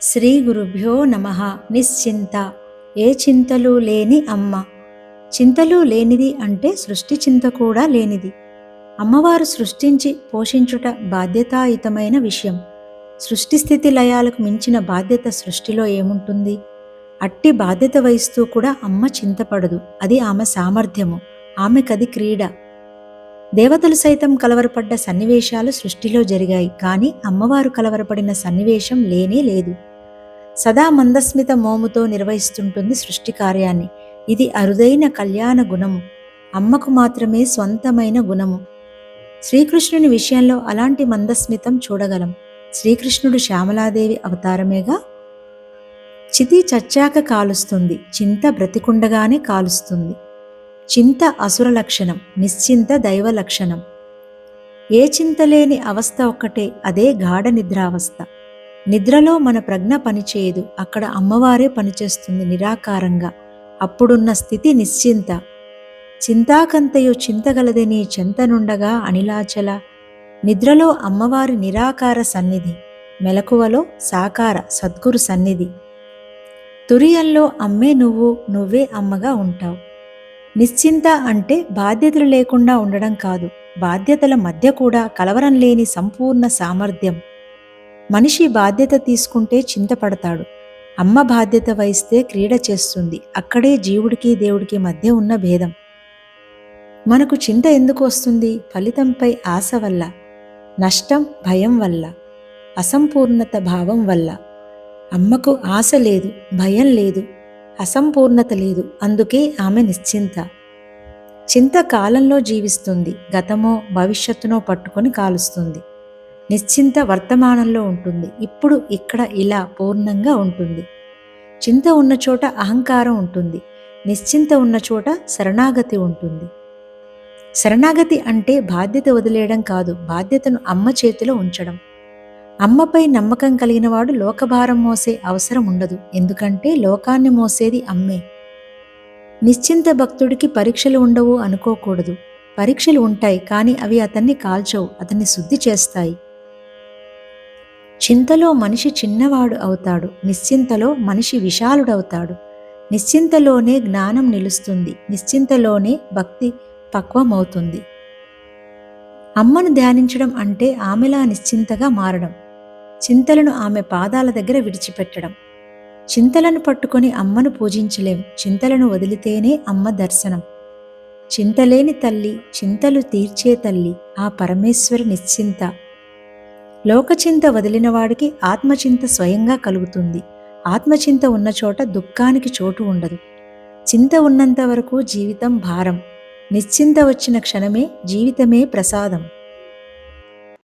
శ్రీ గురుభ్యో నమః. నిశ్చింత, ఏ చింతలు లేని అమ్మ. చింతలు లేనిది అంటే సృష్టి చింత కూడా లేనిది. అమ్మవారు సృష్టించి పోషించుట బాధ్యతాయుతమైన విషయం. సృష్టి స్థితి లయాలకు మించిన బాధ్యత సృష్టిలో ఏముంటుంది? అట్టి బాధ్యత వహిస్తూ కూడా అమ్మ చింతపడదు. అది ఆమె సామర్థ్యము, ఆమెకది క్రీడ. దేవతలు సైతం కలవరపడ్డ సన్నివేశాలు సృష్టిలో జరిగాయి, కానీ అమ్మవారు కలవరపడిన సన్నివేశం లేనే లేదు. సదా మందస్మిత మోముతో నిర్వహిస్తుంటుంది సృష్టి కార్యాన్ని. ఇది అరుదైన కళ్యాణ గుణము, అమ్మకు మాత్రమే స్వంతమైన గుణము. శ్రీకృష్ణుని విషయంలో అలాంటి మందస్మితం చూడగలం. శ్రీకృష్ణుడు శ్యామలాదేవి అవతారమేగా. చితి చచ్చాక కాలుస్తుంది, చింత బ్రతికుండగానే కాలుస్తుంది. చింత అసుర లక్షణం, నిశ్చింత దైవ లక్షణం. ఏ చింతలేని అవస్థ ఒక్కటే, అదే గాఢ నిద్రావస్థ. నిద్రలో మన ప్రజ్ఞ పనిచేయదు, అక్కడ అమ్మవారే పనిచేస్తుంది నిరాకారంగా. అప్పుడున్న స్థితి నిశ్చింత. చింతాకంతయు చింతగలదని చెంతనుండగా అనిలాచల. నిద్రలో అమ్మవారి నిరాకార సన్నిధి, మెలకువలో సాకార సద్గురు సన్నిధి. తురియంలో అమ్మే నువ్వు, నువ్వే అమ్మగా ఉంటావు. నిశ్చింత అంటే బాధ్యతలు లేకుండా ఉండడం కాదు, బాధ్యతల మధ్య కూడా కలవరం లేని సంపూర్ణ సామర్థ్యం. మనిషి బాధ్యత తీసుకుంటే చింతపడతాడు, అమ్మ బాధ్యత వహిస్తే క్రీడ చేస్తుంది. అక్కడే జీవుడికి దేవుడికి మధ్య ఉన్న భేదం. మనకు చింత ఎందుకు వస్తుంది? ఫలితంపై ఆశ వల్ల, నష్టం భయం వల్ల, అసంపూర్ణత భావం వల్ల. అమ్మకు ఆశ లేదు, భయం లేదు, అసంపూర్ణత లేదు, అందుకే ఆమె నిశ్చింత. చింత కాలంలో జీవిస్తుంది, గతమో భవిష్యత్తునో పట్టుకొని కాలుస్తుంది. నిశ్చింత వర్తమానంలో ఉంటుంది, ఇప్పుడు ఇక్కడ ఇలా పూర్ణంగా ఉంటుంది. చింత ఉన్న చోట అహంకారం ఉంటుంది, నిశ్చింత ఉన్న చోట శరణాగతి ఉంటుంది. శరణాగతి అంటే బాధ్యత వదిలేయడం కాదు, బాధ్యతను అమ్మ చేతిలో ఉంచడం. అమ్మపై నమ్మకం కలిగిన వాడు లోకభారం మోసే అవసరం ఉండదు, ఎందుకంటే లోకాన్ని మోసేది అమ్మే. నిశ్చింత భక్తుడికి పరీక్షలు ఉండవు అనుకోకూడదు. పరీక్షలు ఉంటాయి, కానీ అవి అతన్ని కాల్చవు, అతన్ని శుద్ధి చేస్తాయి. చింతలో మనిషి చిన్నవాడు అవుతాడు, నిశ్చింతలో మనిషి విశాలుడవుతాడు. నిశ్చింతలోనే జ్ఞానం నిలుస్తుంది, నిశ్చింతలోనే భక్తి పక్వమవుతుంది. అమ్మను ధ్యానించడం అంటే ఆమెలా నిశ్చింతగా మారడం, చింతలను ఆమె పాదాల దగ్గర విడిచిపెట్టడం. చింతలను పట్టుకొని అమ్మను పూజించలేం, చింతలను వదిలితేనే అమ్మ దర్శనం. చింతలేని తల్లి, చింతలు తీర్చే తల్లి ఆ పరమేశ్వరి నిశ్చింత. లోకచింత వదిలినవాడికి ఆత్మచింత స్వయంగా కలుగుతుంది. ఆత్మచింత ఉన్న చోట దుఃఖానికి చోటు ఉండదు. చింత ఉన్నంత వరకు జీవితం భారం, నిశ్చింత వచ్చిన క్షణమే జీవితమే ప్రసాదం.